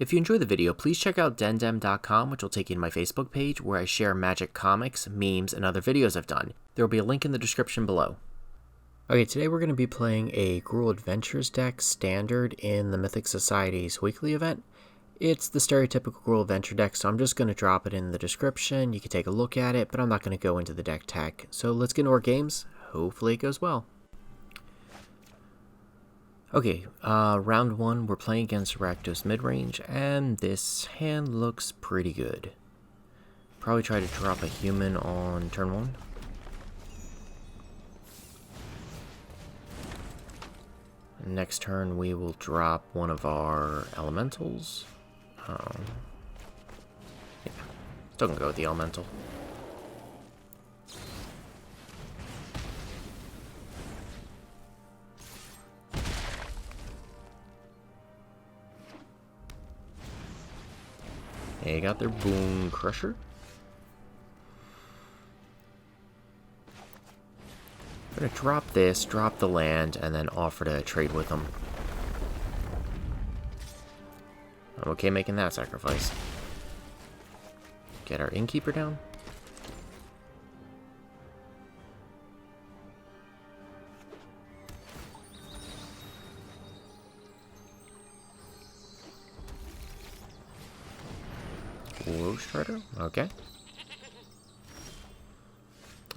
If you enjoyed the video, please check out dendem.com, which will take you to my Facebook page, where I share Magic comics, memes, and other videos I've done. There will be a link in the description below. Okay, today we're going to be playing a Gruul Adventures deck standard in the Mythic Society's weekly event. It's the stereotypical Gruul Adventure deck, so I'm just going to drop it in the description. You can take a look at it, but I'm not going to go into the deck tech. So let's get into our games. Hopefully it goes well. Okay, round one, we're playing against Rakdos midrange, and this hand looks pretty good. Probably try to drop a human on turn one. Next turn, we will drop one of our elementals. Yeah, still gonna go with the elemental. They got their Bonecrusher. I'm gonna drop this, drop the land, and then offer to trade with them. I'm okay making that sacrifice. Get our Innkeeper down. Strider, okay.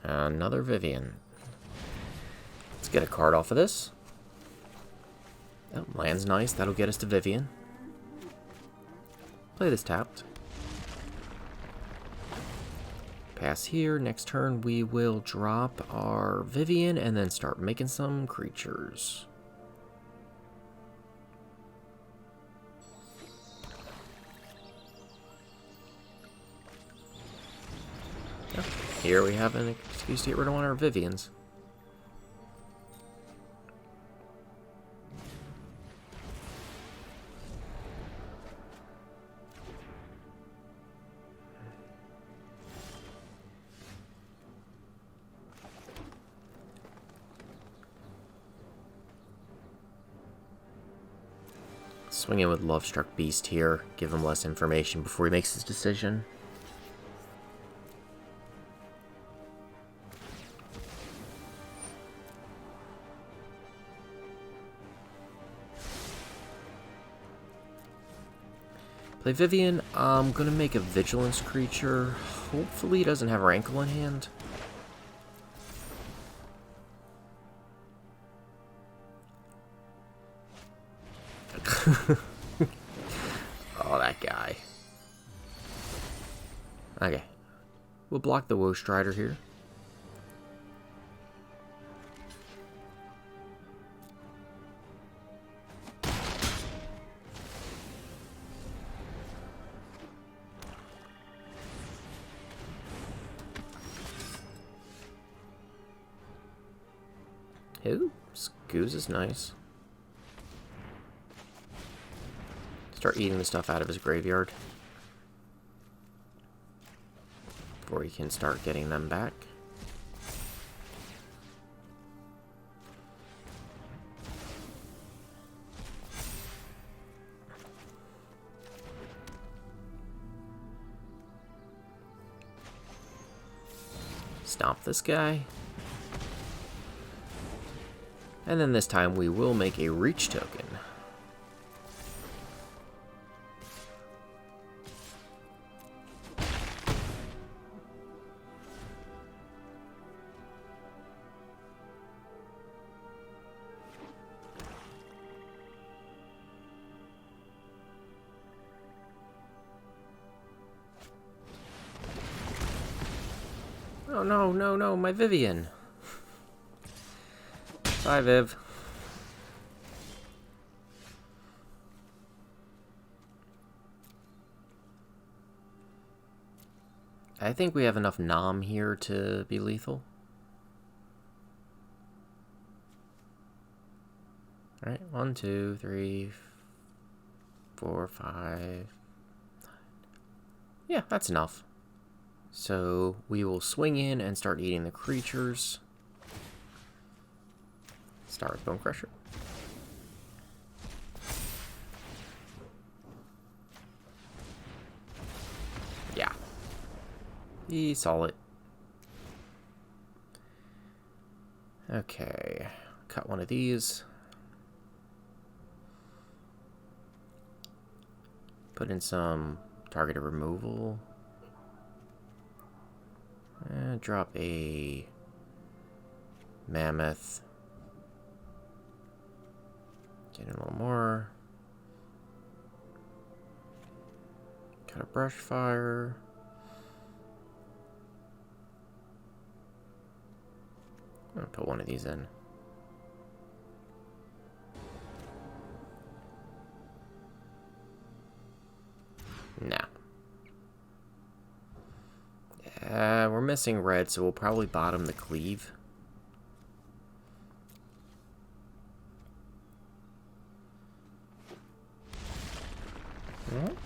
Another Vivien. Let's get a card off of this. Oh, land's nice. That'll get us to Vivien. Play this tapped. Pass here. Next turn we will drop our Vivien and then start making some creatures. Here we have an excuse to get rid of one of our Viviens. Swing in with Lovestruck Beast here, give him less information before he makes his decision. Play Vivien. I'm going to make a Vigilance creature. Hopefully he doesn't have Rankle in hand. Oh, that guy. Okay. We'll block the Woe Strider here. Ooh, Ooze is nice. Start eating the stuff out of his graveyard before he can start getting them back. Stomp this guy. And then this time we will make a reach token. Oh no, no, no, my Vivien. Bye, Viv. I think we have enough Nom here to be lethal. Alright, 1, 2, 3, 4, 5. Yeah, that's enough. So we will swing in and start eating the creatures. Start with Bonecrusher. He saw it. Okay, cut one of these. Put in some targeted removal. And drop a Mammoth. Get in a little more. Got a Brushfire. I'm gonna put one of these in. No. We're missing red, so we'll probably bottom the cleave.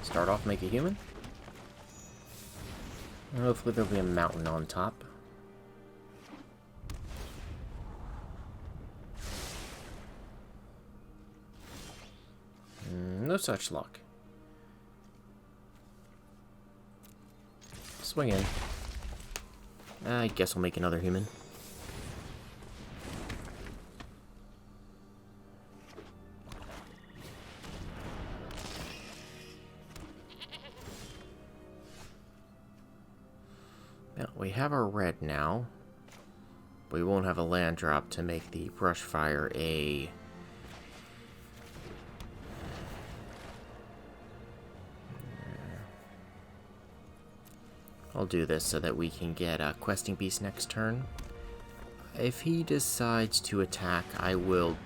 Start off, make a human. And hopefully there'll be a mountain on top. No such luck. Swing in. I guess we'll make another human. Well, we have our red now. We won't have a land drop to make the Brushfire a... I'll do this so that we can get a Questing Beast next turn. If he decides to attack, I will...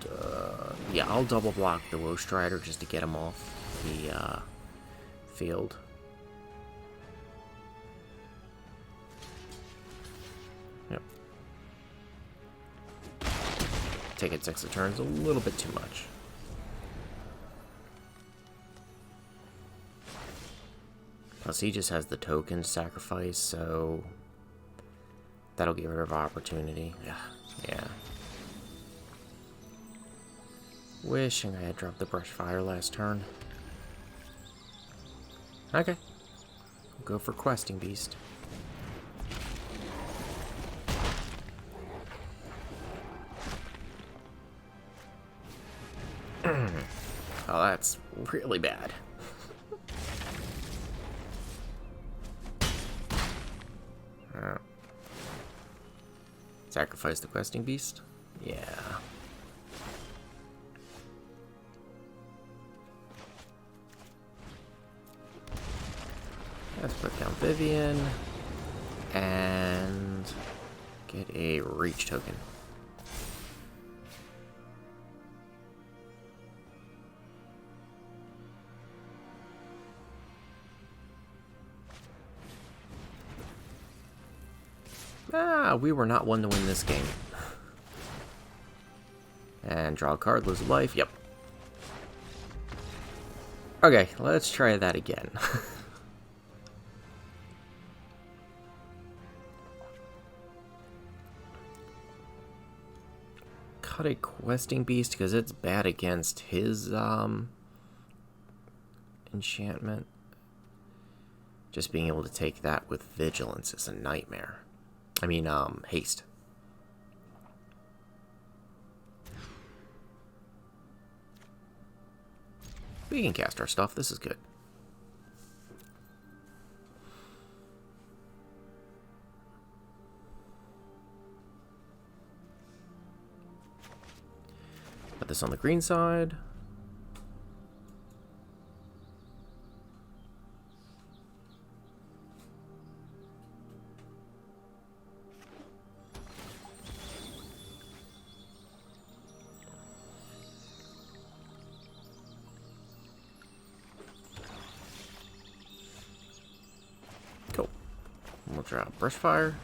yeah, I'll double block the Woe Strider just to get him off the field. Yep. Taking 6 turns a little bit too much. Plus, he just has the token sacrifice, so that'll get rid of opportunity. Yeah. Wishing I had dropped the Brushfire last turn. Okay. We'll go for Questing Beast. Oh, that's really bad. Sacrifice the Questing Beast? Yeah. Let's put down Vivien and get a reach token. We were not one to win this game. And draw a card, lose a life. Yep. Okay, let's try that again. Cut a Questing Beast because it's bad against his enchantment. Just being able to take that with Vigilance is a nightmare. I mean, haste. We can cast our stuff. This is good. Put this on the green side. We'll draw Brushfire.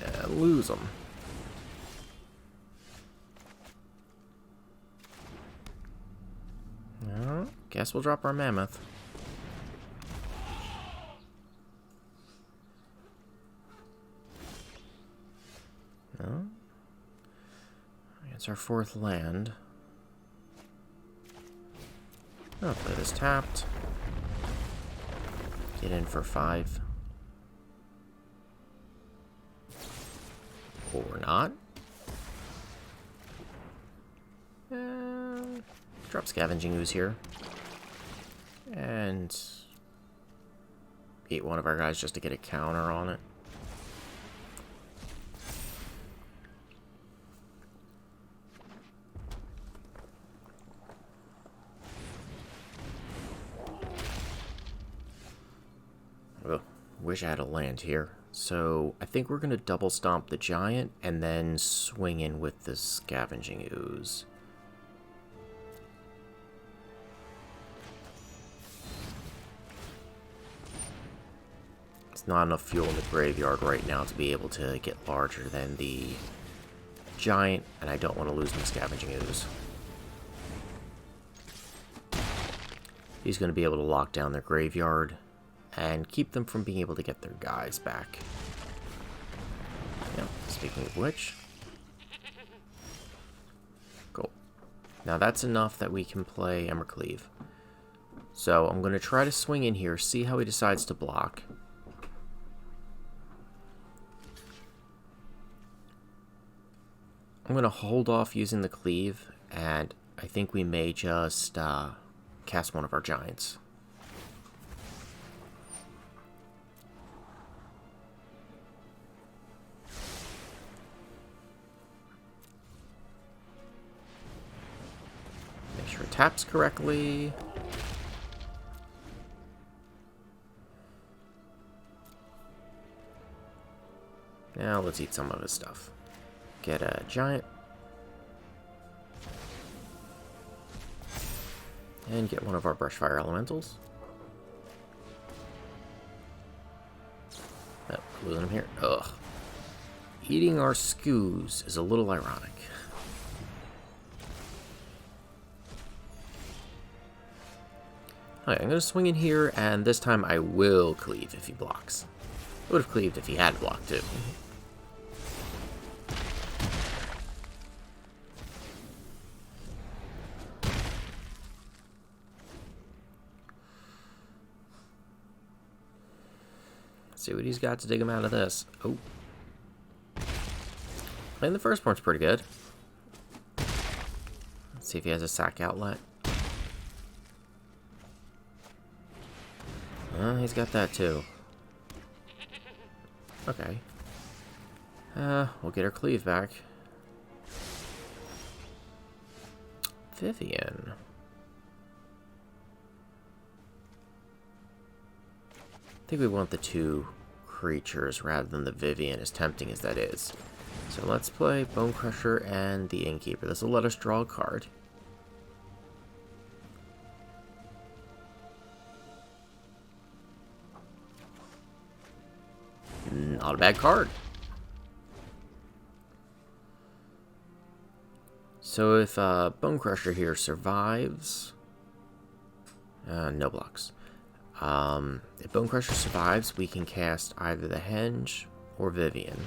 Yeah, lose them. No, guess we'll drop our Mammoth. No. It's our 4th land. I'll play this tapped. Get in for 5. Or not. Drop Scavenging Ooze here. And eat one of our guys just to get a counter on it. Oh, wish I had a land here. So I think we're going to double stomp the giant and then swing in with the Scavenging Ooze. It's not enough fuel in the graveyard right now to be able to get larger than the giant, and I don't want to lose my Scavenging Ooze. He's going to be able to lock down their graveyard and keep them from being able to get their guys back. Yeah, speaking of which. Cool. Now that's enough that we can play Embercleave. So I'm going to try to swing in here, see how he decides to block. I'm going to hold off using the cleave, and I think we may just cast one of our giants. Make sure it taps correctly. Now let's eat some of his stuff. Get a giant. And get one of our Brushfire Elementals. Oh, losing him here. Ugh. Eating our scoos is a little ironic. Okay, I'm going to swing in here, and this time I will cleave if he blocks. I would have cleaved if he had blocked too. See what he's got to dig him out of this. Oh. And the first part's pretty good. Let's see if he has a sack outlet. He's got that too. Okay. We'll get our cleave back. Vivien. I think we want the 2 creatures rather than the Vivien, as tempting as that is. So let's play Bonecrusher and the Innkeeper. This will let us draw a card. Not a bad card. So if Bonecrusher here survives... no blocks. If Bonecrusher survives, we can cast either the Henge or Vivien.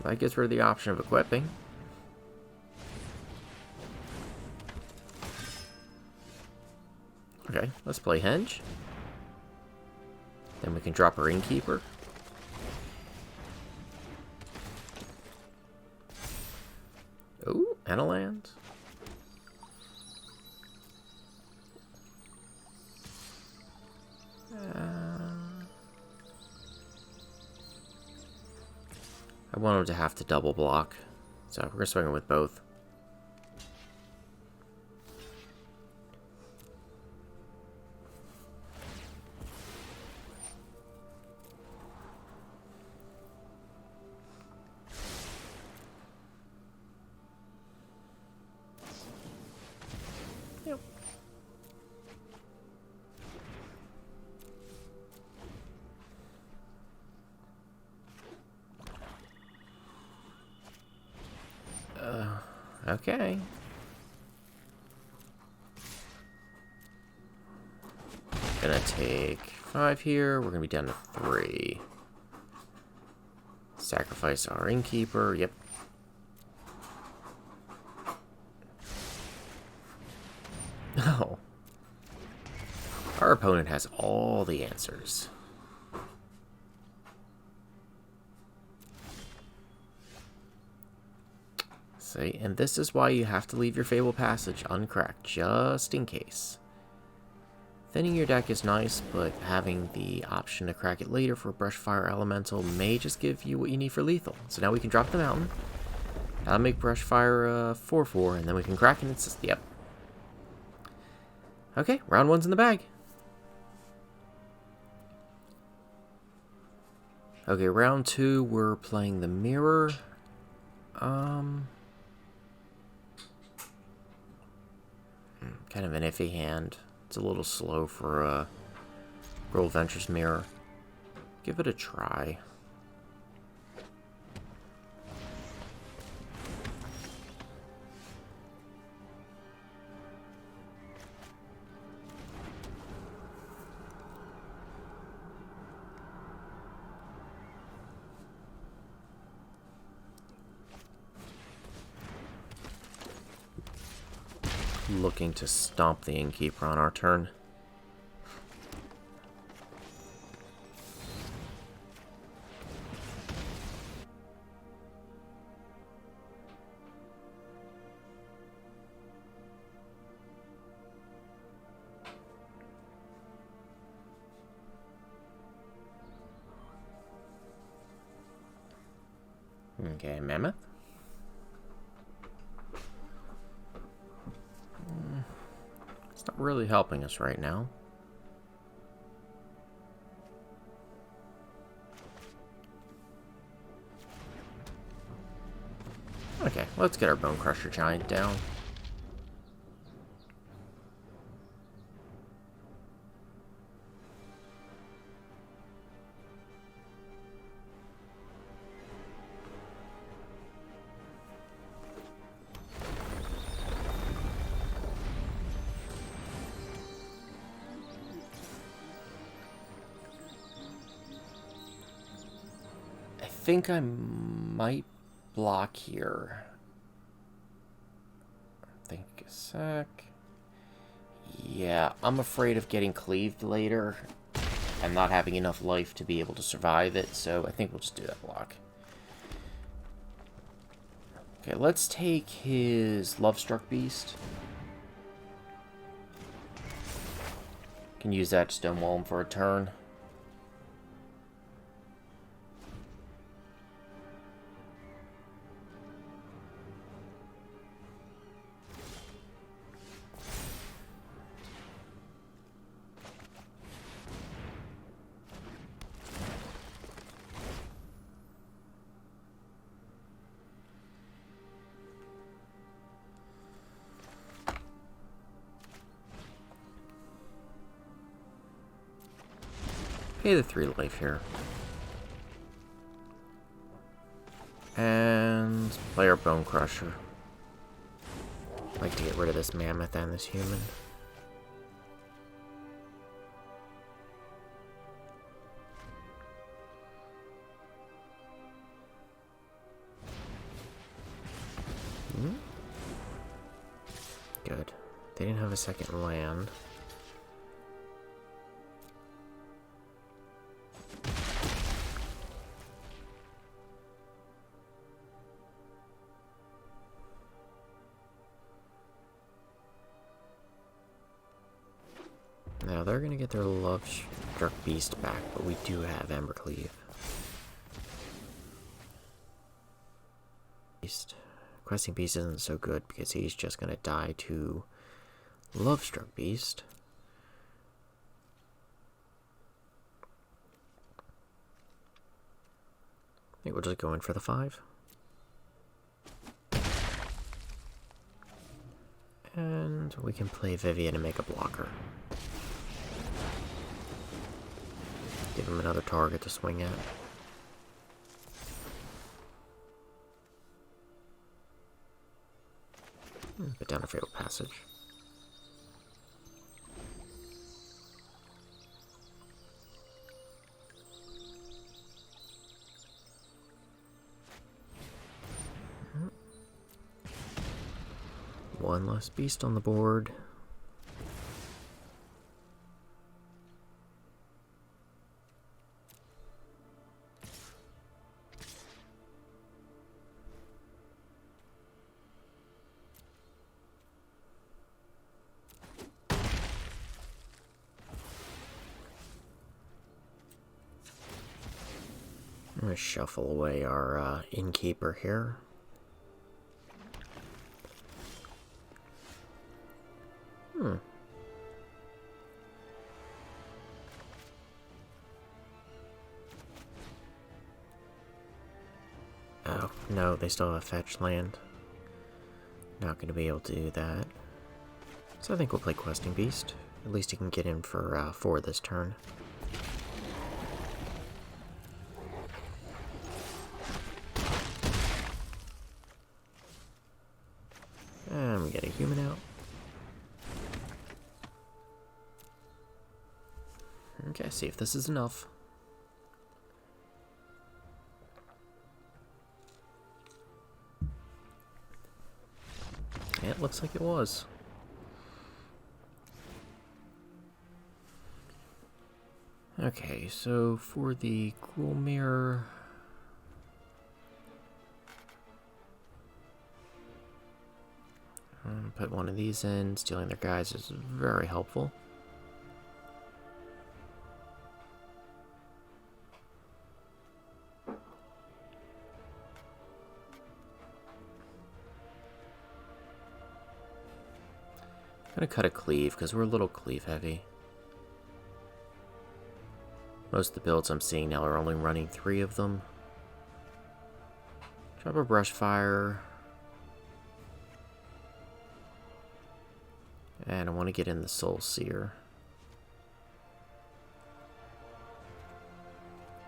That gets rid of the option of equipping. Okay, let's play Henge. Then we can drop our Innkeeper. Ooh, and a land. I want him to have to double block, so we're going to swing him with both. Yep. Okay. Gonna take 5 here. We're gonna be down to 3. Sacrifice our Innkeeper. Yep. Oh. Our opponent has all the answers. See, and this is why you have to leave your Fabled Passage uncracked, just in case. Thinning your deck is nice, but having the option to crack it later for Brushfire Elemental may just give you what you need for lethal. So now we can drop the mountain. That'll make Brushfire 4/4, and then we can crack it and it's... Yep. Okay, round one's in the bag. Okay, round two, we're playing the Mirror. Kind of an iffy hand. It's a little slow for Gruul Venture's Mirror. Give it a try. Looking to stomp the Innkeeper on our turn. Okay, Mammoth. It's not really helping us right now. Okay, let's get our Bonecrusher Giant down. I think I might block here. Think a sec. Yeah, I'm afraid of getting cleaved later and not having enough life to be able to survive it, so I think we'll just do that block. Okay, let's take his Lovestruck Beast. Can use that to stonewall him for a turn. Pay the 3 life here. And play our Bonecrusher. I'd like to get rid of this Mammoth and this human. Good. They didn't have a second land. Now they're gonna get their Lovestruck Beast back, but we do have Embercleave. Questing Beast isn't so good because he's just gonna die to Lovestruck Beast. I think we'll just go in for the 5. And we can play Vivien and make a blocker. Give him another target to swing at. Put down a Fabled Passage. One less beast on the board. going to shuffle away our Innkeeper here. Oh, no, they still have fetch land. Not going to be able to do that. So I think we'll play Questing Beast. At least he can get in for 4 this turn. And we get a human out. Okay, see if this is enough. Yeah, it looks like it was. Okay, so for the Gruul mirror, put one of these in. Stealing their guys is very helpful. I'm gonna cut a cleave because we're a little cleave heavy. Most of the builds I'm seeing now are only running 3 of them. Drop a Brushfire. And I want to get in the Soul Sear.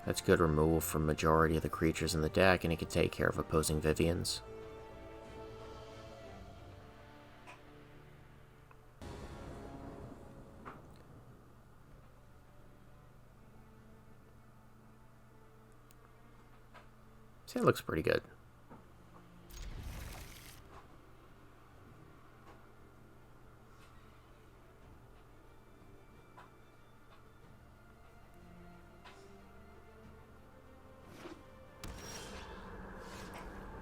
That's good removal from majority of the creatures in the deck, and it can take care of opposing Viviens. See, it looks pretty good.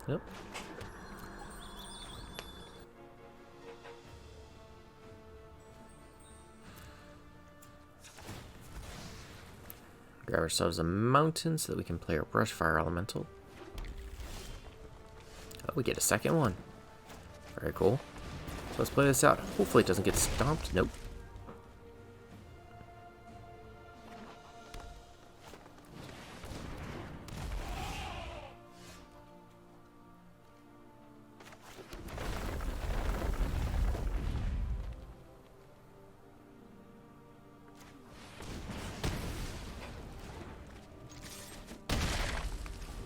Yep. Grab ourselves a mountain so that we can play our Brushfire Elemental. Oh, we get a second one. Very cool. So let's play this out. Hopefully it doesn't get stomped. Nope.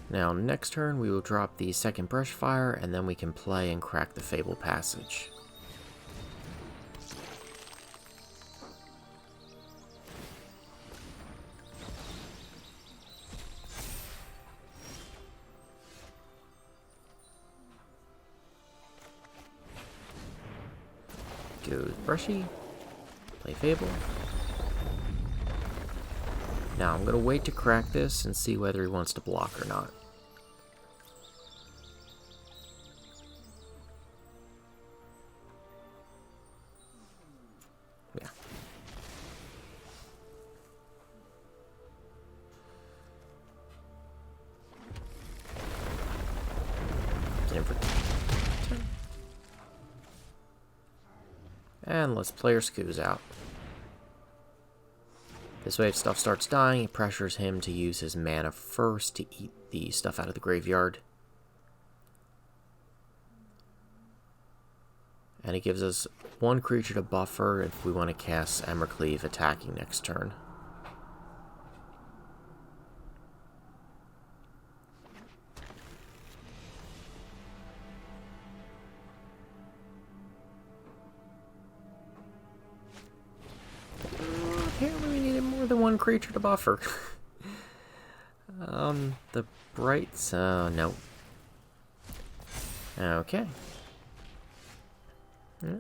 Now, next turn we will drop the second Brushfire, and then we can play and crack the Fabled Passage. Goes Brushy, play Fable. Now, I'm going to wait to crack this and see whether he wants to block or not. Yeah. In for 10. And let's play our Scoos out. This way, if stuff starts dying, it pressures him to use his mana first to eat the stuff out of the graveyard. And it gives us 1 creature to buffer if we want to cast Embercleave attacking next turn. Apparently we needed more than 1 creature to buffer. The Brights, no. Okay. Yeah.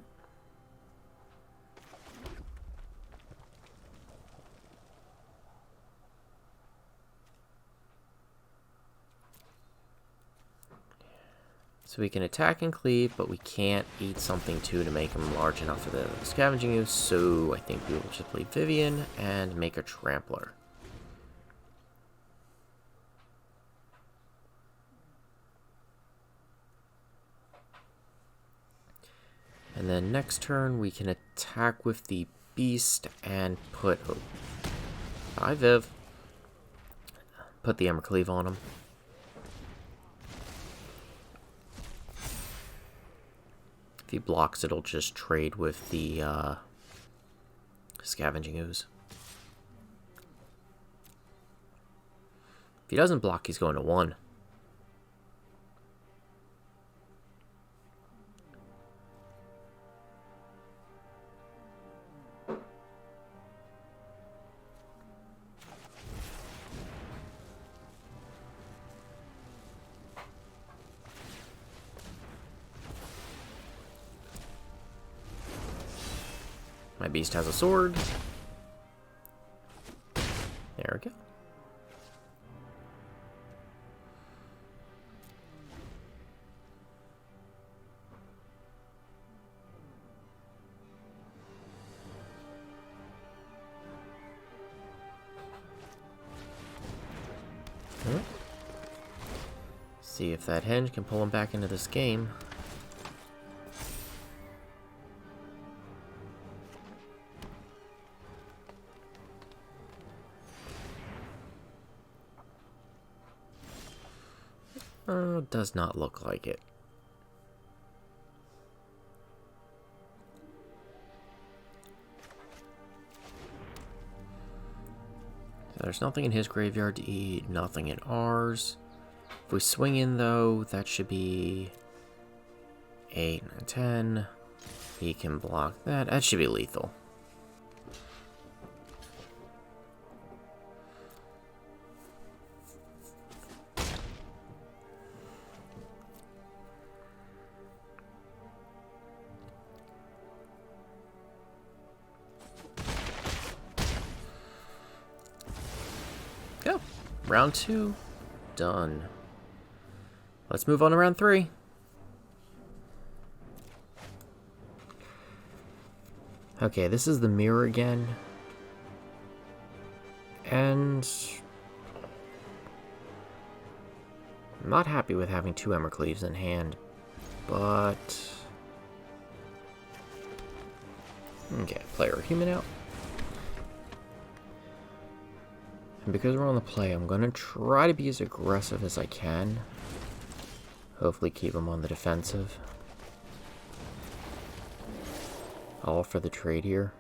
So we can attack and cleave, but we can't eat something too to make him large enough for the Scavenging Ooze, so I think we will just play Vivien and make a Trampler. And then next turn we can attack with the beast and put... Oh, hi, Viv. Put the Embercleave on him. If he blocks, it'll just trade with the Scavenging Ooze. If he doesn't block, he's going to 1. My beast has a sword. There we go. See if that Henge can pull him back into this game. Does not look like it. There's nothing in his graveyard to eat, nothing in ours. If we swing in, though, that should be 8, 9, 10. He can block that. That should be lethal. Go. Round 2. Done. Let's move on to round 3. Okay, this is the mirror again. And I'm not happy with having 2 Embercleaves in hand, but okay, player human out. And because we're on the play, I'm going to try to be as aggressive as I can. Hopefully keep him on the defensive. All for the trade here.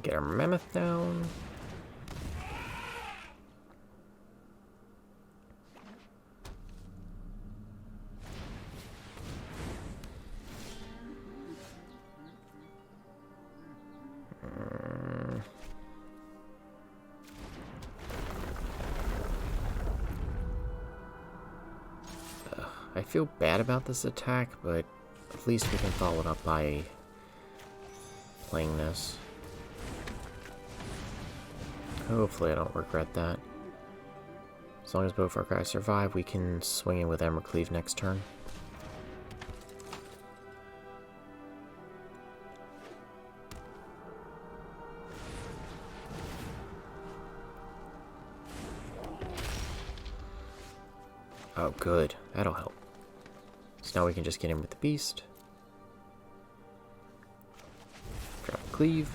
Get our mammoth down. I feel bad about this attack, but at least we can follow it up by playing this. Hopefully I don't regret that. As long as both our guys survive, we can swing in with Embercleave next turn. Oh, good. That'll help. So now we can just get in with the beast. Drop a cleave.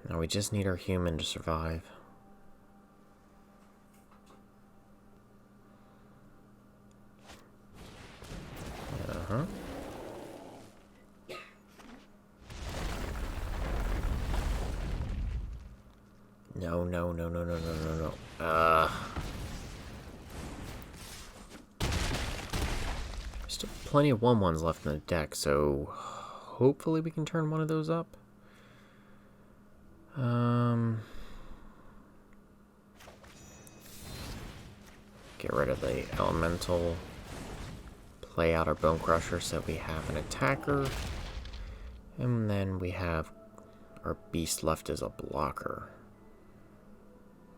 Now we just need our human to survive. Uh-huh. No, no, no, no, no, no, no, no. Still plenty of 1/1s left in the deck, so hopefully we can turn one of those up. Get rid of the elemental. play out our Bonecrusher so we have an attacker. And then we have our beast left as a blocker.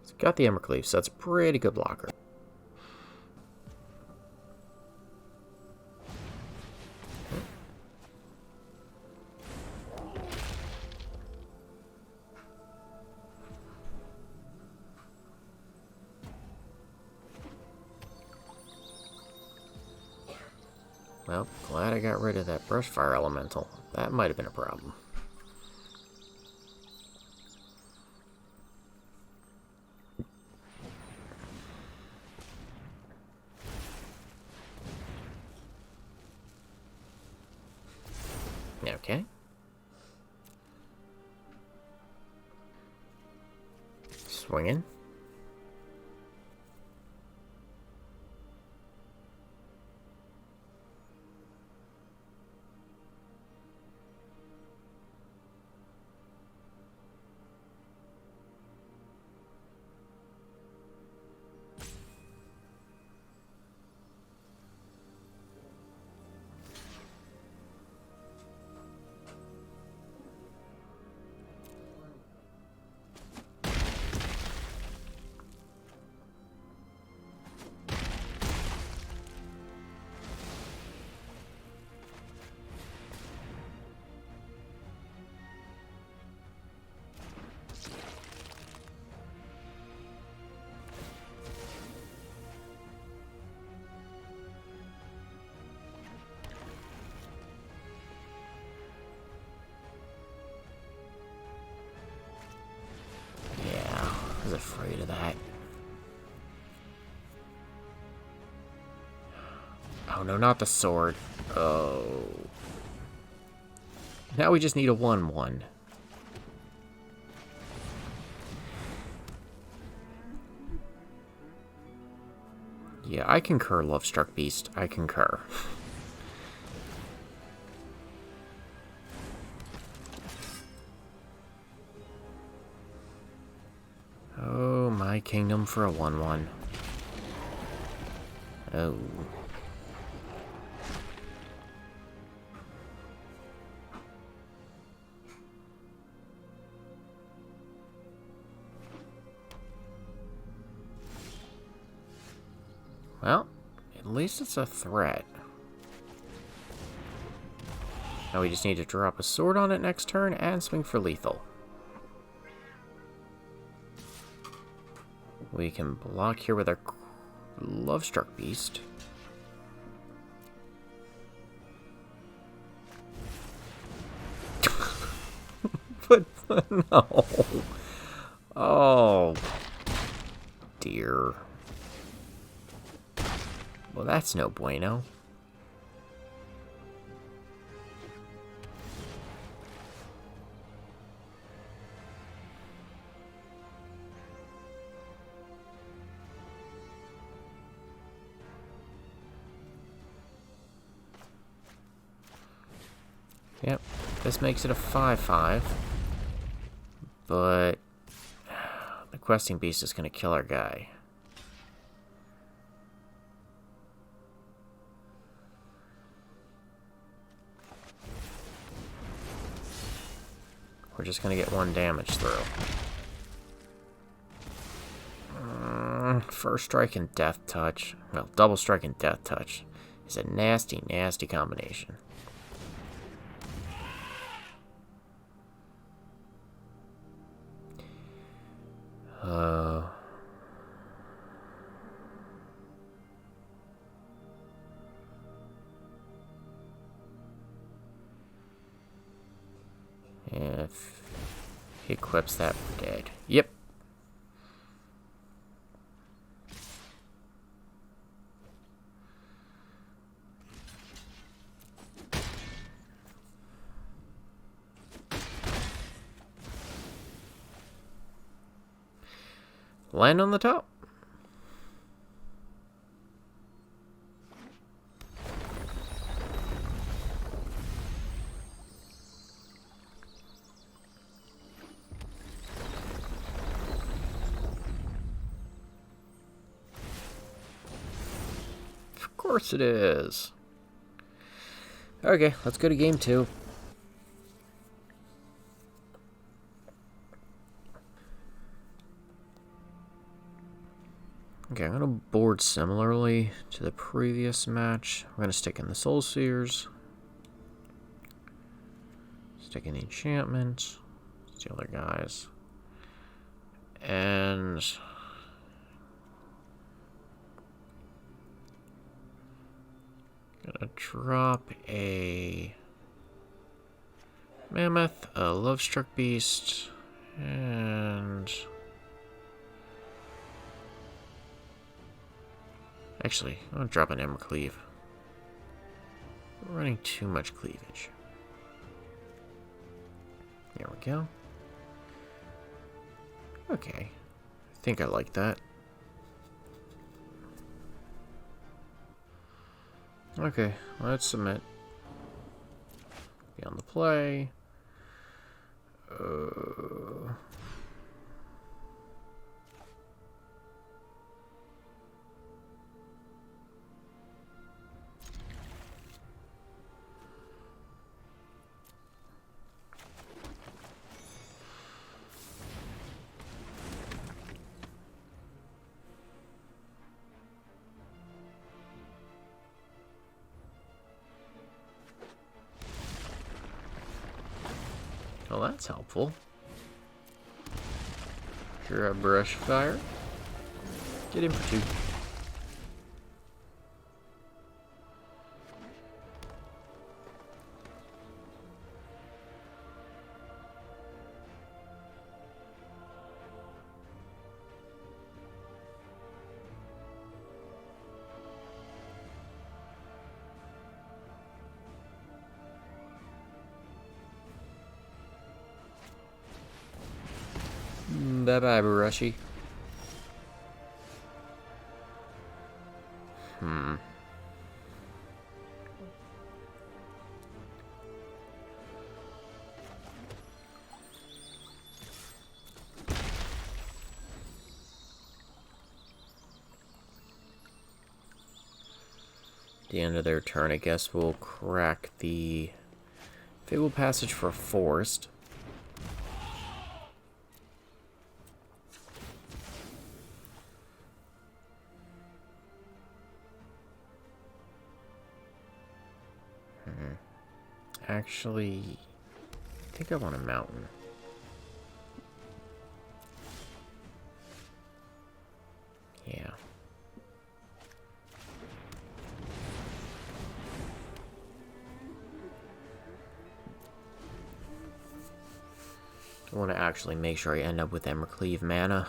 It's got the Embercleave, so that's a pretty good blocker. Well, glad I got rid of that Brushfire Elemental. That might have been a problem. Okay. Swinging. I was afraid of that. Oh no, not the sword. Oh. Now we just need a 1/1. Yeah, I concur, Lovestruck Beast. I concur. Oh, my kingdom for a 1/1. Oh. Well, at least it's a threat. Now we just need to drop a sword on it next turn and swing for lethal. We can block here with our Lovestruck Beast. But no. Oh dear. Well, that's no bueno. Yep, this makes it a 5/5. But the questing beast is going to kill our guy. We're just going to get 1 damage through. First strike and death touch. Well, double strike and death touch is a nasty, nasty combination. If he equips that, we're dead. Yep. Land on the top. Of course it is. Okay, let's go to game 2. Okay, I'm going to board similarly to the previous match. I'm going to stick in the Soul Sears. Stick in the enchantment. It's the other guys. And gonna drop a Mammoth, a Lovestruck Beast, and actually, I'm gonna drop an Embercleave. We're running too much cleavage. There we go. Okay. I think I like that. Okay, let's submit. Be on the play. Well, that's helpful. Sure, a Brushfire. Get in for 2. Bye-bye, Brushy. The end of their turn, I guess we'll crack the Fabled Passage for Forest. Actually, I think I want a mountain. Yeah. I want to actually make sure I end up with Embercleave mana.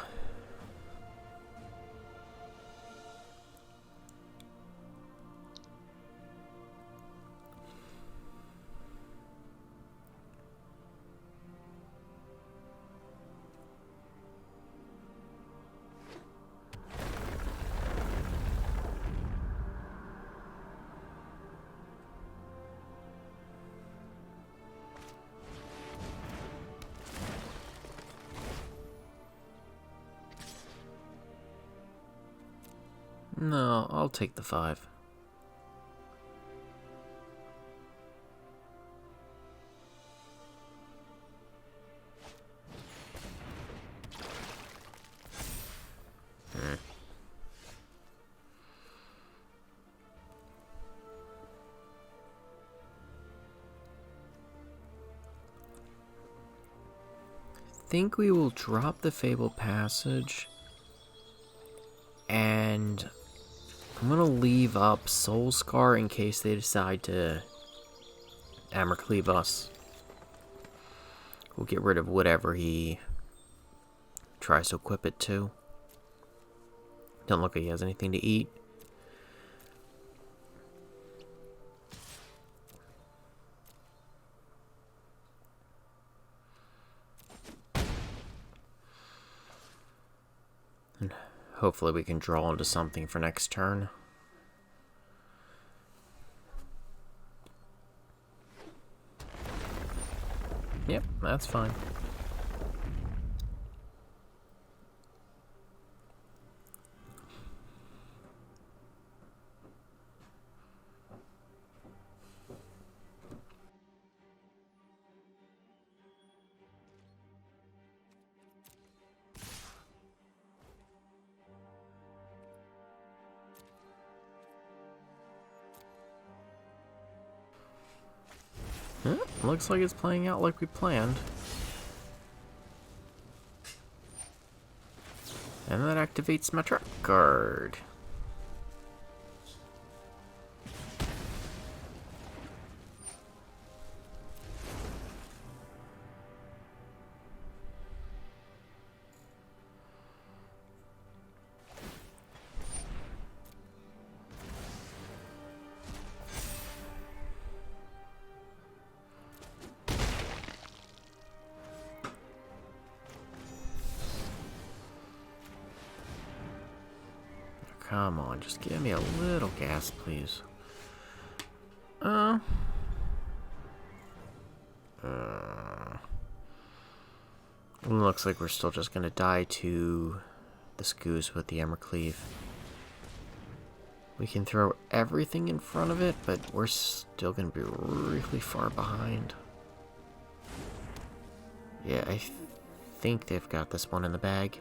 No, I'll take the 5. I think we will drop the Fabled Passage, and I'm gonna leave up Soul Scar in case they decide to Embercleave us. We'll get rid of whatever he tries to equip it to. Don't look like he has anything to eat. And hopefully we can draw into something for next turn. Yep, that's fine. looks like it's playing out like we planned. And that activates my trap card. Come on, just give me a little gas, please. Looks like we're still just gonna die to this goose with the Embercleave. We can throw everything in front of it, but we're still gonna be really far behind. Yeah, I think they've got this one in the bag.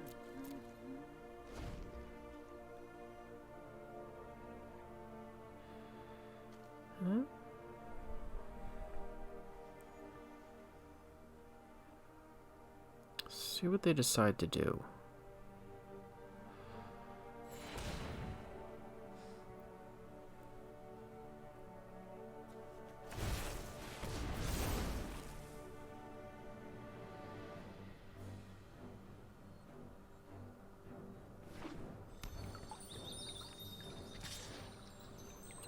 See what they decide to do.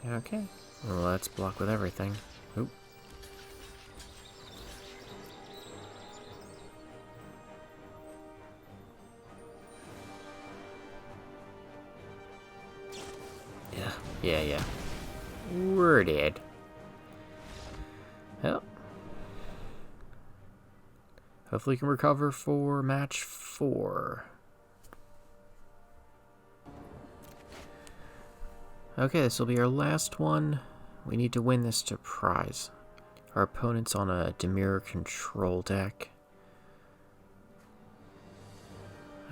Okay, well, let's block with everything. Oop. Yeah. We're dead. Well, hopefully we can recover for match 4. Okay, this will be our last one. We need to win this to prize. Our opponent's on a Dimir control deck.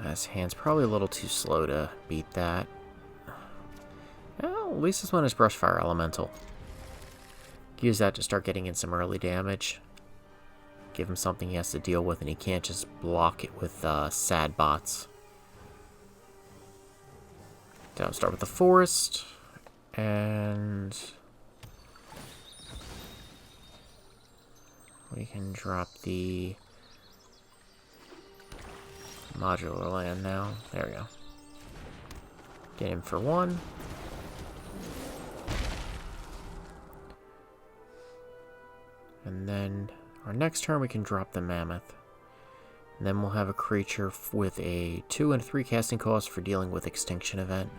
His hand's probably a little too slow to beat that. Well, at least this one is Brushfire Elemental. Use that to start getting in some early damage. Give him something he has to deal with, and he can't just block it with sad bots. So I'll start with the forest, and we can drop the modular land now. There we go. Get him for 1. And then our next turn we can drop the Mammoth. And then we'll have a creature with a 2 and 3 casting cost for dealing with Extinction Event.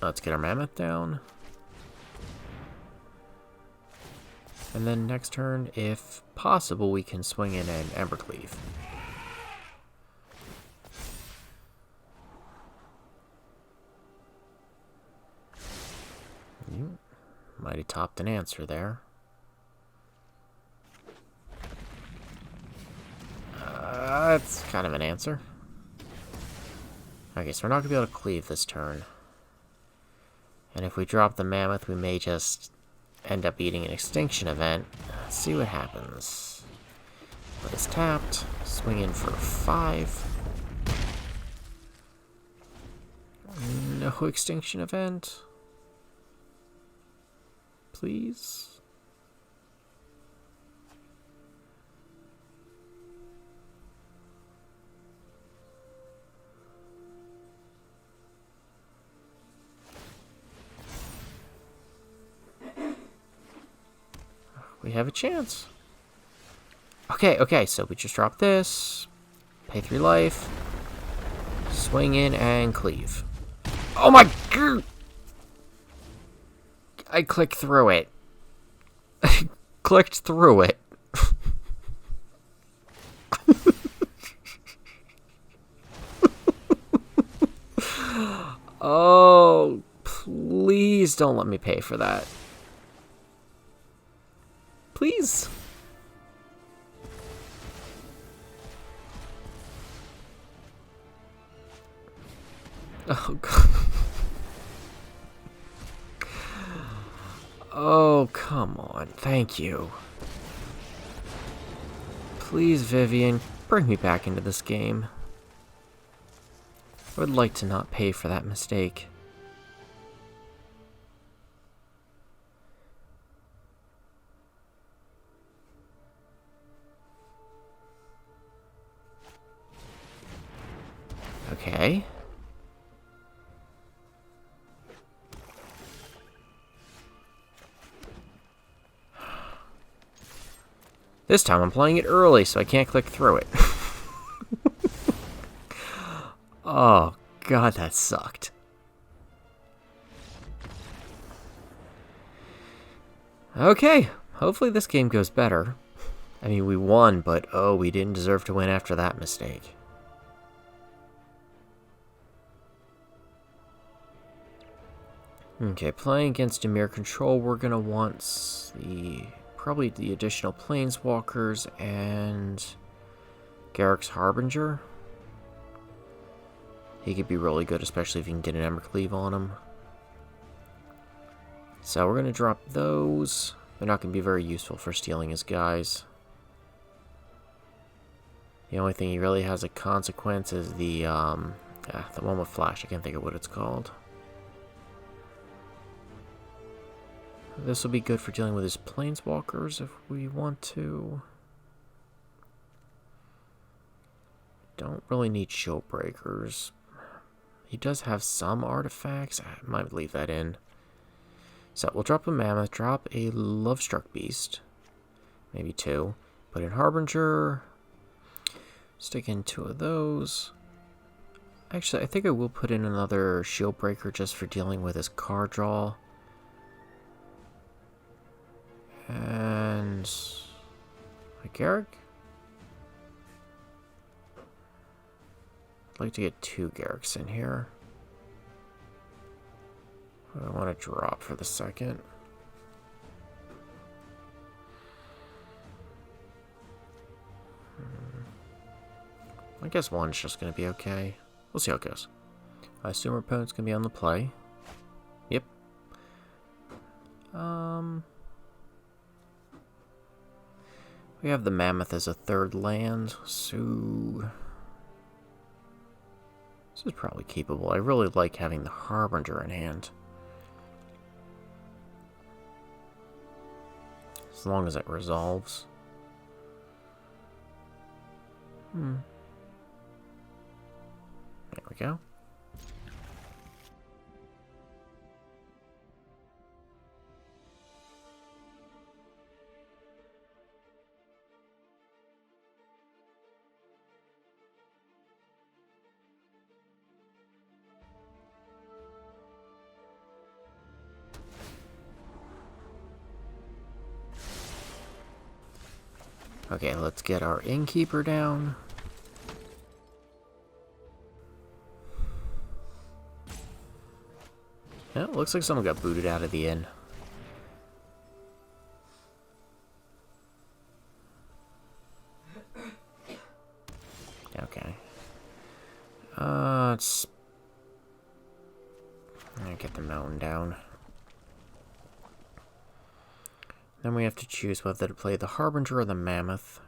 Let's get our Mammoth down. And then next turn, if possible, we can swing in an Embercleave. You might have topped an answer there. That's kind of an answer. Okay, so we're not going to be able to cleave this turn. And if we drop the Mammoth, we may just end up eating an Extinction Event. Let's see what happens. But it's tapped. Swing in for 5. No Extinction Event. Please. We have a chance. Okay, so we just drop this. Pay 3 life. Swing in and cleave. Oh my god! I clicked through it. I clicked through it. Oh, please don't let me pay for that. Please. Oh, God. Oh, come on. Thank you. Please, Vivien, bring me back into this game. I would like to not pay for that mistake. Okay. This time I'm playing it early, so I can't click through it. Oh, God, that sucked. Okay, hopefully this game goes better. I mean, we won, but oh, we didn't deserve to win after that mistake. Okay, playing against Dimir Control, we're gonna want probably the additional Planeswalkers and Garruk's Harbinger. He could be really good, especially if you can get an Embercleave on him. So we're gonna drop those. They're not gonna be very useful for stealing his guys. The only thing he really has a consequence is the one with Flash. I can't think of what it's called. This will be good for dealing with his Planeswalkers if we want to. Don't really need Shieldbreakers. He does have some artifacts. I might leave that in. So we'll drop a Mammoth, drop a Lovestruck Beast. Maybe two. Put in Harbinger. Stick in two of those. Actually, I think I will put in another Shieldbreaker just for dealing with his card draw. And a Garruk? I'd like to get two Garruks in here. I want to drop for the second. I guess one's just going to be okay. We'll see how it goes. I assume our opponent's going to be on the play. Yep. We have the Mammoth as a third land, so this is probably keepable. I really like having the Harbinger in hand. As long as it resolves. There we go. Okay, let's get our Innkeeper down. Yeah, it looks like someone got booted out of the inn. Okay. Let's get the mountain down. Then we have to choose whether to play the Harbinger or the Mammoth.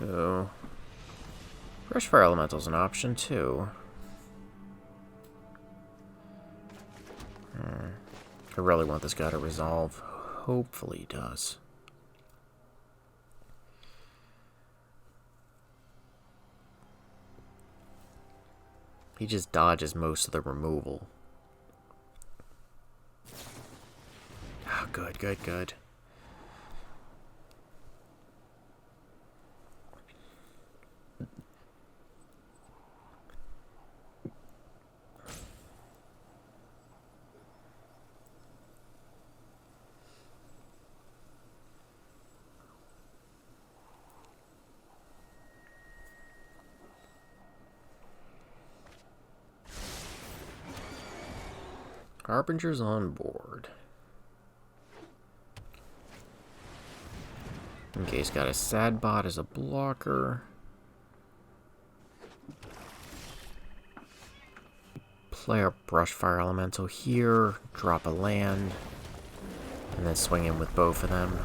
Oh. Brushfire Elemental is an option too. I really want this guy to resolve. Hopefully he does. He just dodges most of the removal. Ah, good, good, good. Harbinger's on board. Okay, he's got a Sideboard as a blocker. Play our Brushfire Elemental here, drop a land, and then swing in with both of them.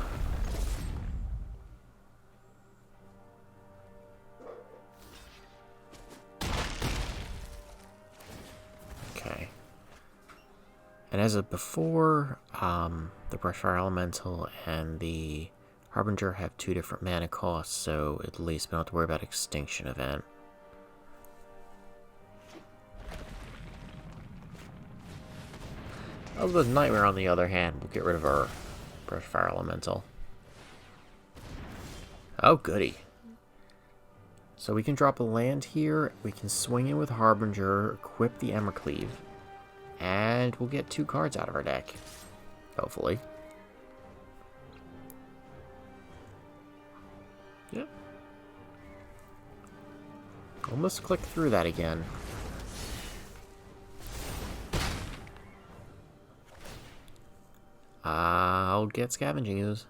Okay. And as of before, the Brushfire Elemental and the Harbinger have 2 different mana costs, so at least we don't have to worry about Extinction Event. Elspeth's Nightmare, on the other hand, will get rid of our Brushfire Elemental. Oh, goody. So we can drop a land here, we can swing in with Harbinger, equip the Embercleave, and we'll get 2 cards out of our deck. Hopefully. Yep. Almost clicked through that again. I'll get Scavenging Ooze.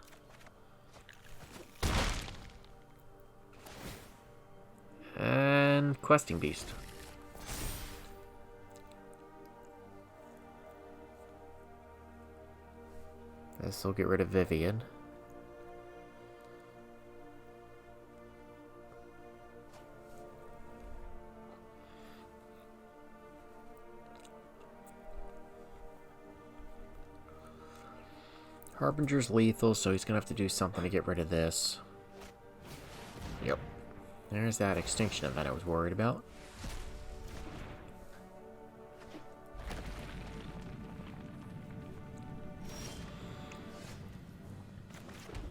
And Questing Beast. This will get rid of Vivien. Harbinger's lethal, so he's going to have to do something to get rid of this. Yep. There's that Extinction Event I was worried about.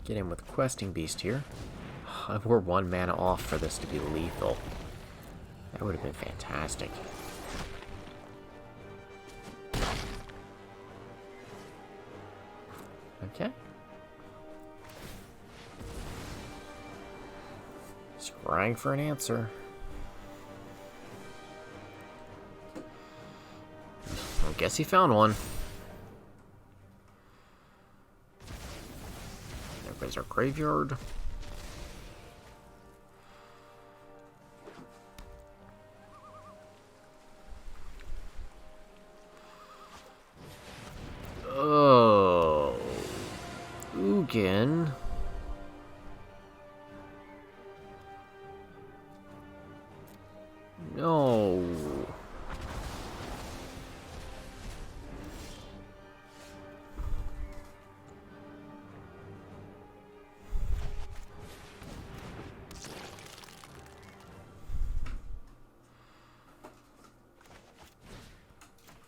Get in with Questing Beast here. We're 1 mana off for this to be lethal. That would have been fantastic. Okay. Scrying for an answer. I guess he found one. There goes our graveyard. Oh. Ugin. No.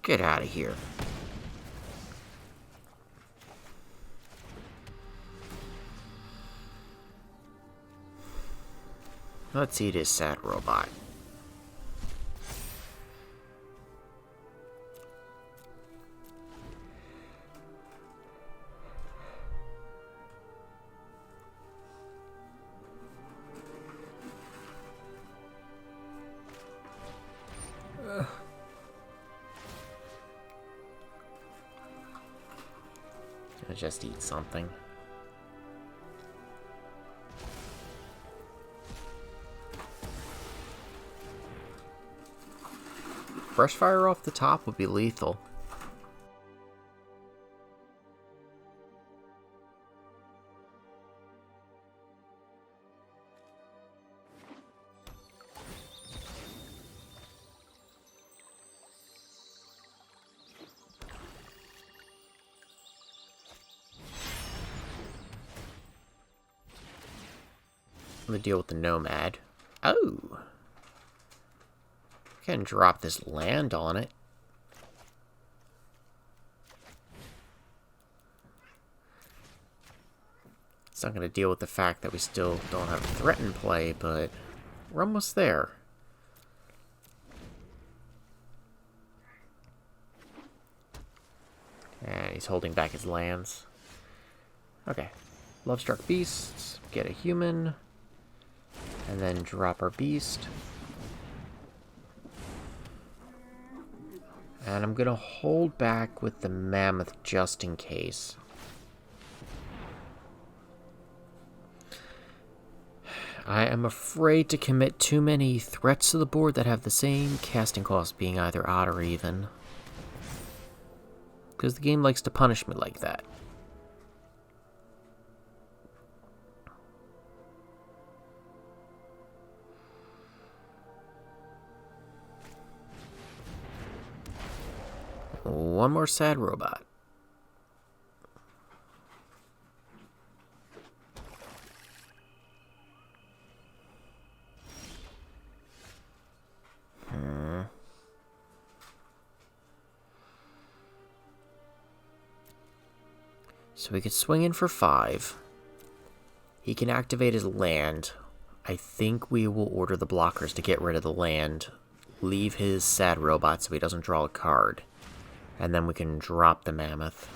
Get out of here. Let's eat his sad robot. I'll just eat something. Brushfire off the top would be lethal. I'm gonna deal with the Nomad. Oh! Can drop this land on it. It's not going to deal with the fact that we still don't have a threat in play, but we're almost there. And he's holding back his lands. Okay. Lovestruck Beast, get a human, and then drop our beast. And I'm gonna hold back with the Mammoth just in case. I am afraid to commit too many threats to the board that have the same casting cost, being either odd or even. Because the game likes to punish me like that. One more sad robot. So we could swing in for 5. He can activate his land. I think we will order the blockers to get rid of the land. Leave his sad robot so he doesn't draw a card. And then we can drop the Mammoth.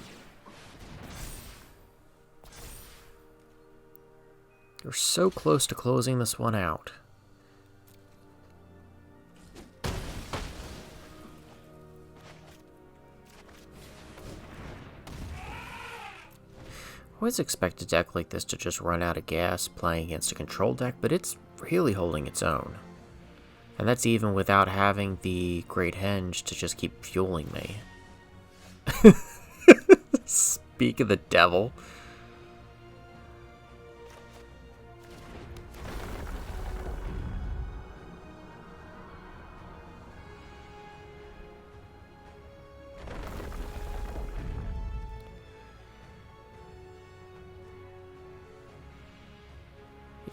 We're so close to closing this one out. I always expect a deck like this to just run out of gas playing against a control deck, but it's really holding its own. And that's even without having the Great Henge to just keep fueling me. Speak of the devil.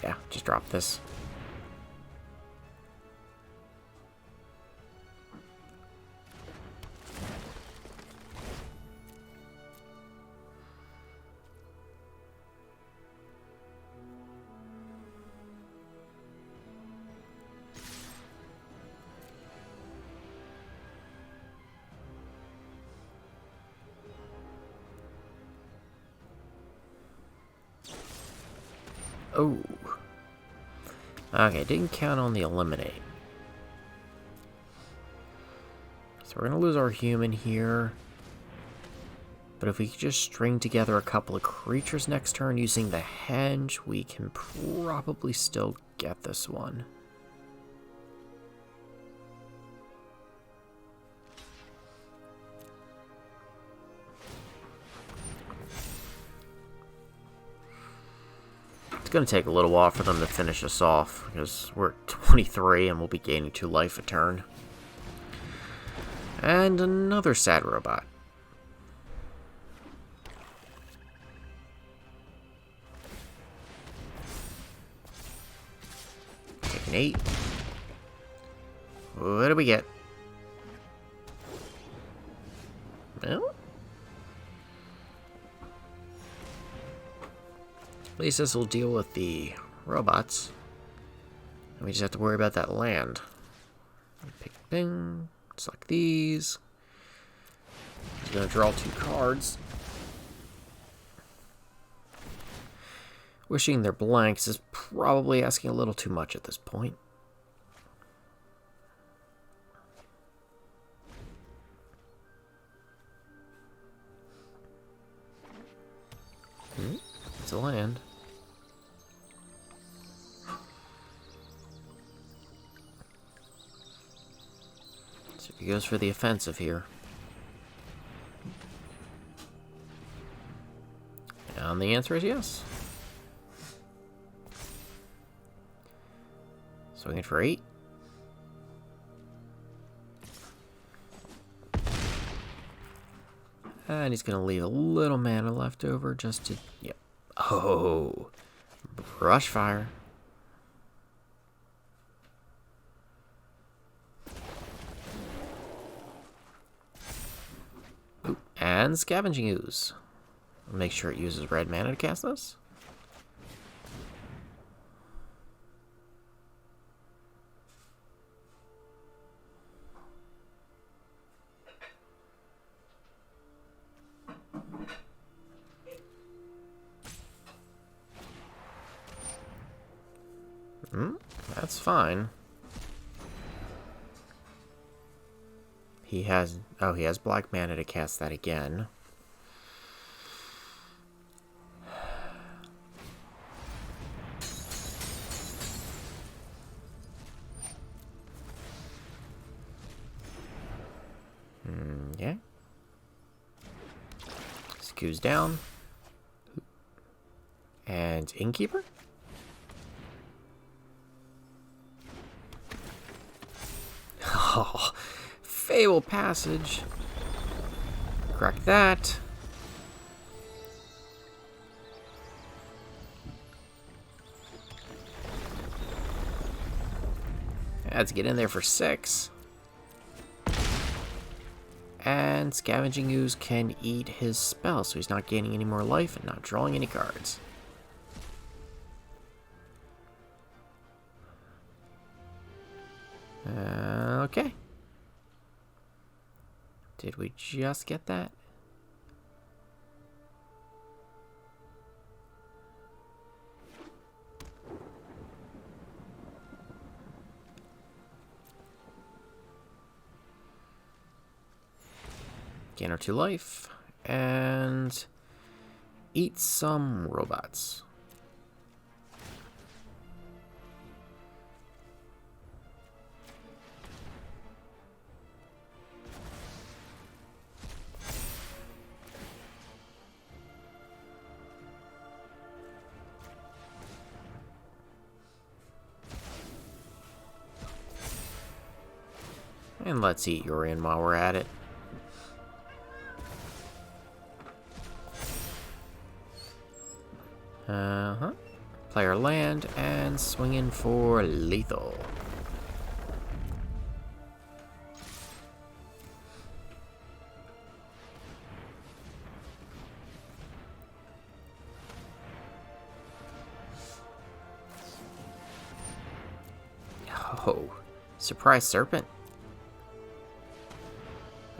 Yeah, just drop this. Oh. Okay, didn't count on the eliminate. So we're going to lose our human here. But if we could just string together a couple of creatures next turn using the Henge, we can probably still get this one. It's going to take a little while for them to finish us off, because we're at 23 and we'll be gaining 2 life a turn. And another sad robot. Take an 8. What do we get? Well, at least this will deal with the robots. And we just have to worry about that land. Pick, bing, select these. He's going to draw 2 cards. Wishing they're blanks is probably asking a little too much at this point. It's a land. So he goes for the offensive here. And the answer is yes. Swinging for 8. And he's going to leave a little mana left over just to... Yep. Oh. Brushfire. Ooh, and Scavenging Ooze. Make sure it uses red mana to cast this. That's fine. He has... Oh, he has black mana to cast that again. Yeah. Skews down. And Innkeeper? Oh, Fabled Passage. Crack that. Let's get in there for 6. And Scavenging Ooze can eat his spell, so he's not gaining any more life and not drawing any cards. Okay. Did we just get that? Gain our 2 life, and eat some robots. And let's eat Urian while we're at it. Play our land and swing in for lethal. Oh, surprise serpent.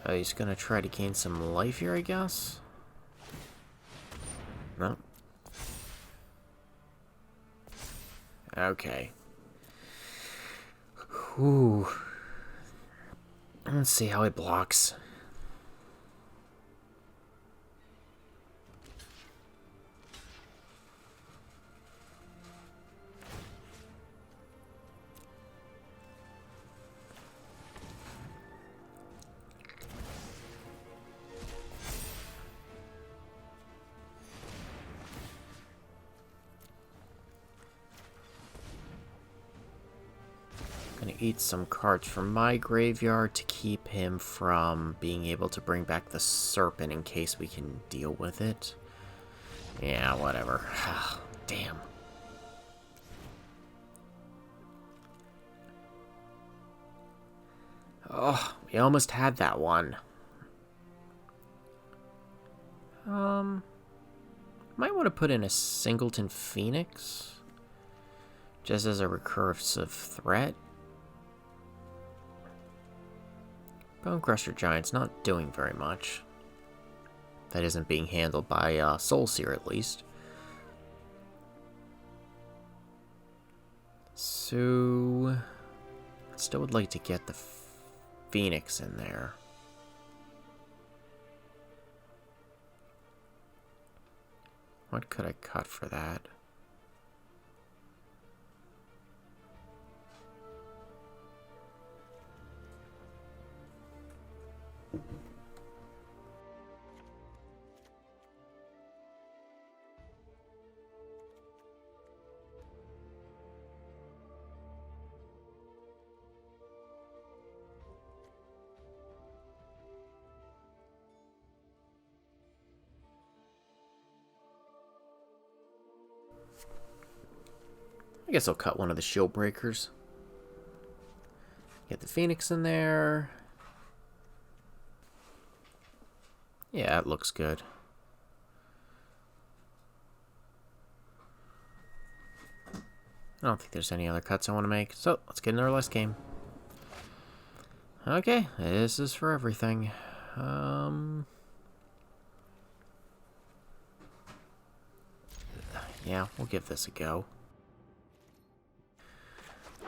Oh, he's gonna try to gain some life here, I guess? No. Okay. Ooh. Let's see how it blocks. Gonna eat some cards from my graveyard to keep him from being able to bring back the serpent in case we can deal with it. Yeah, whatever. Damn. Oh, we almost had that one. Might want to put in a Singleton Phoenix just as a recursive threat. Bonecrusher Giant's not doing very much. That isn't being handled by Soul Sear, at least. So, I still would like to get the Phoenix in there. What could I cut for that? I guess I'll cut one of the Shieldbreakers. Get the Phoenix in there. Yeah, it looks good. I don't think there's any other cuts I want to make, so let's get into our last game. Okay, this is for everything. Yeah, we'll give this a go.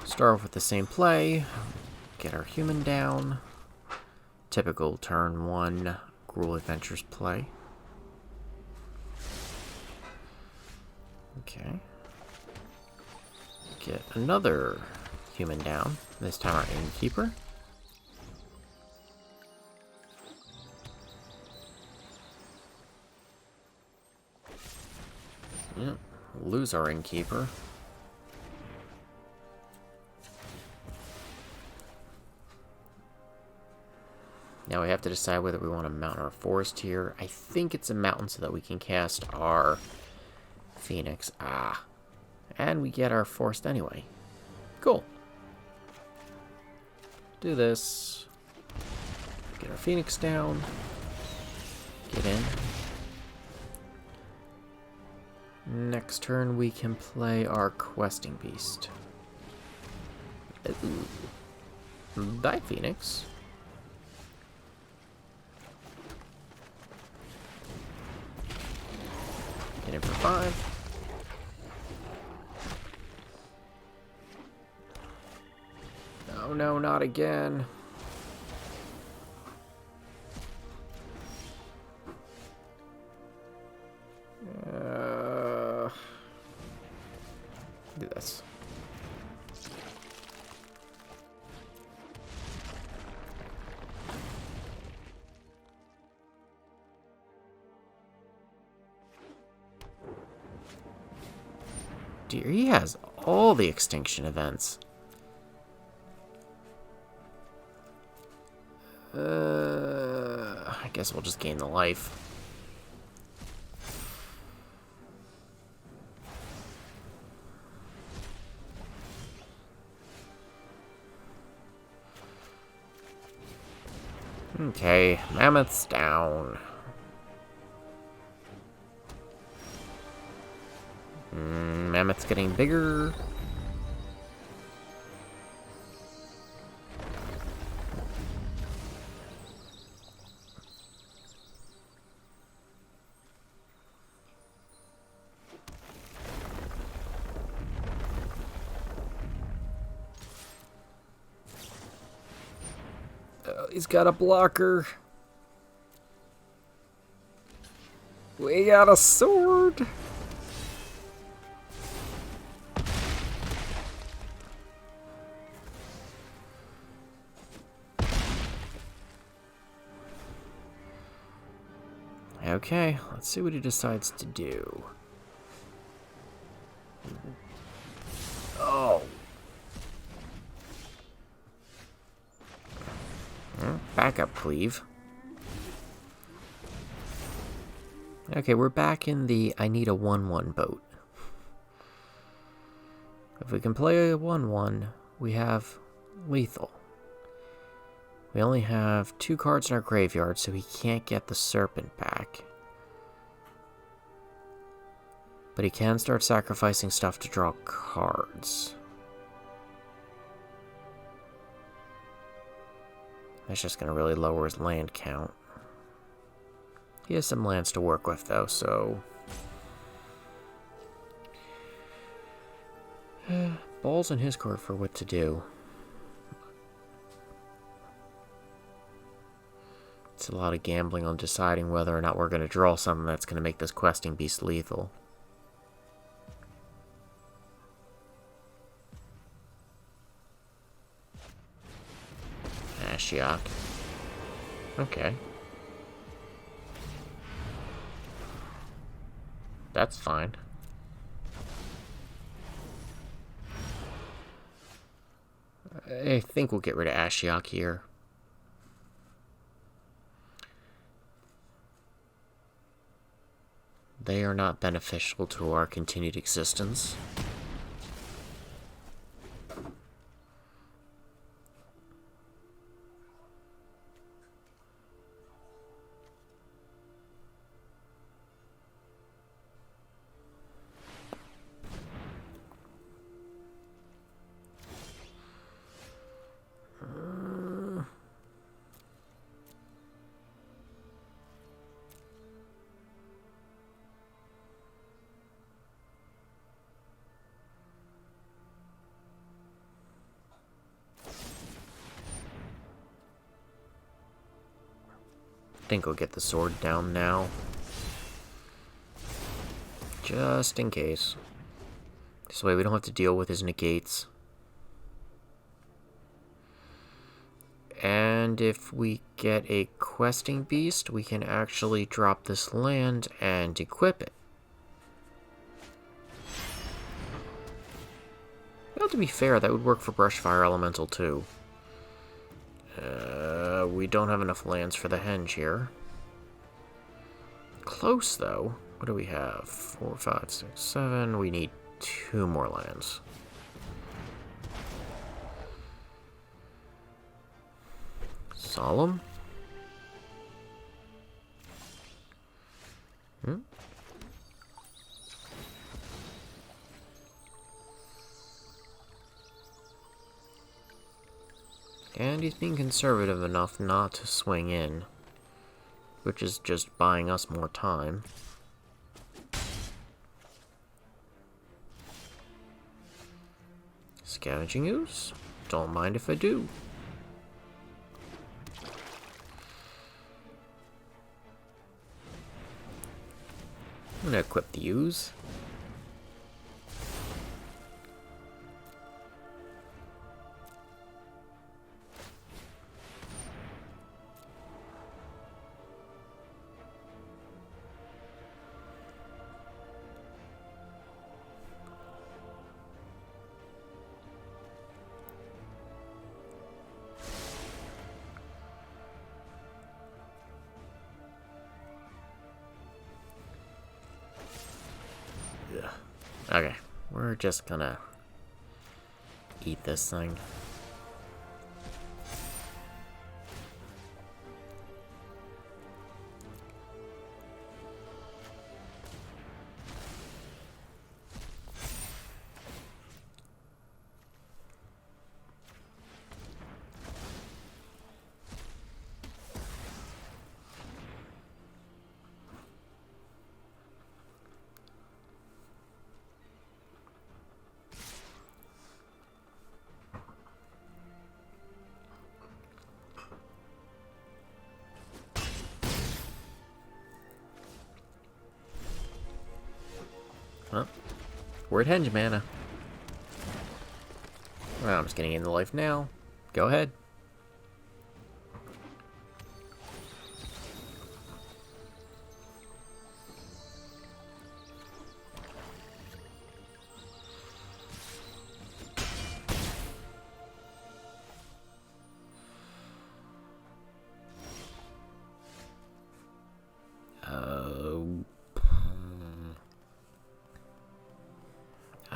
Start off with the same play. Get our human down. typical turn 1 Gruul Adventures play. Okay. Get another human down. This time our Innkeeper. Yep. Lose our Innkeeper. Now we have to decide whether we want to mount our forest here. I think it's a mountain so that we can cast our Phoenix. And we get our forest anyway. Cool. Do this. Get our Phoenix down. Get in. Next turn we can play our Questing Beast. Die, Phoenix. Get in for 5. Oh no, not again. Do this. Dear, he has all the extinction events. I guess we'll just gain the life. Okay, Mammoth's down. Mammoth's getting bigger. He's got a blocker. We got a sword. Okay, let's see what he decides to do. Oh. Backup cleave. Okay, we're back in the I need a 1/1 boat. If we can play a 1/1, we have lethal. We only have 2 cards in our graveyard, so he can't get the Serpent back. But he can start sacrificing stuff to draw cards. That's just going to really lower his land count. He has some lands to work with, though, so... Ball's in his court for what to do. It's a lot of gambling on deciding whether or not we're going to draw something that's going to make this Questing Beast lethal. Ashiok. Okay. That's fine. I think we'll get rid of Ashiok here. They are not beneficial to our continued existence. think we'll get the sword down now. Just in case. This way we don't have to deal with his negates. And if we get a questing beast, we can actually drop this land and equip it. Well, to be fair, that would work for Brushfire Elemental too. We don't have enough lands for the Henge here. Close, though. What do we have? 4, 5, 6, 7. We need 2 more lands. Solemn? And he's being conservative enough not to swing in, which is just buying us more time. Scavenging Ooze? Don't mind if I do. I'm gonna equip the Ooze. Okay, we're just gonna eat this thing. Well, we're at Henge mana. Well, I'm just getting into life now. Go ahead.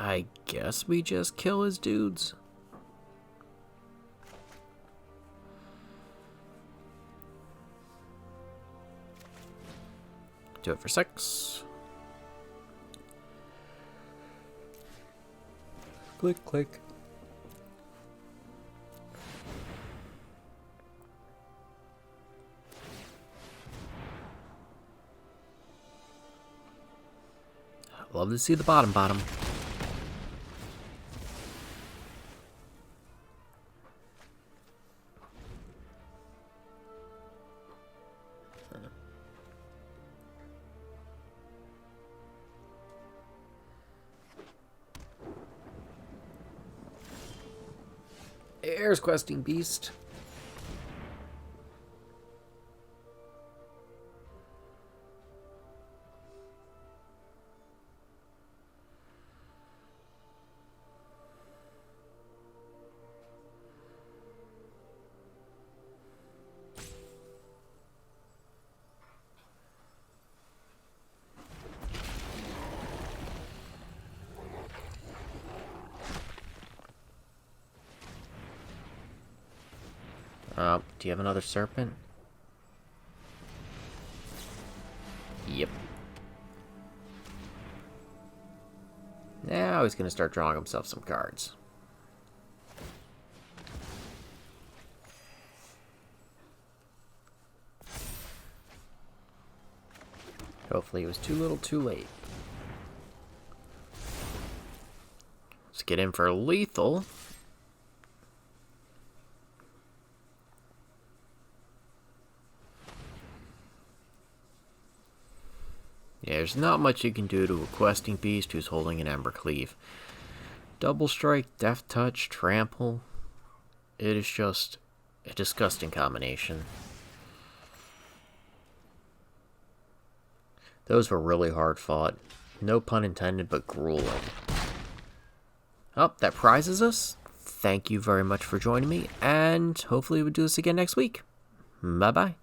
I guess we just kill his dudes. Do it for 6. Click, click. Love to see the bottom. There's questing beast. Do you have another serpent? Yep. Now he's gonna start drawing himself some cards. Hopefully it was too little too late. Let's get in for lethal. Yeah, there's not much you can do to a questing beast who's holding an Embercleave. Double Strike, Death Touch, Trample. It is just a disgusting combination. Those were really hard fought. No pun intended, but grueling. Oh, that prizes us. Thank you very much for joining me, and hopefully we'll do this again next week. Bye-bye.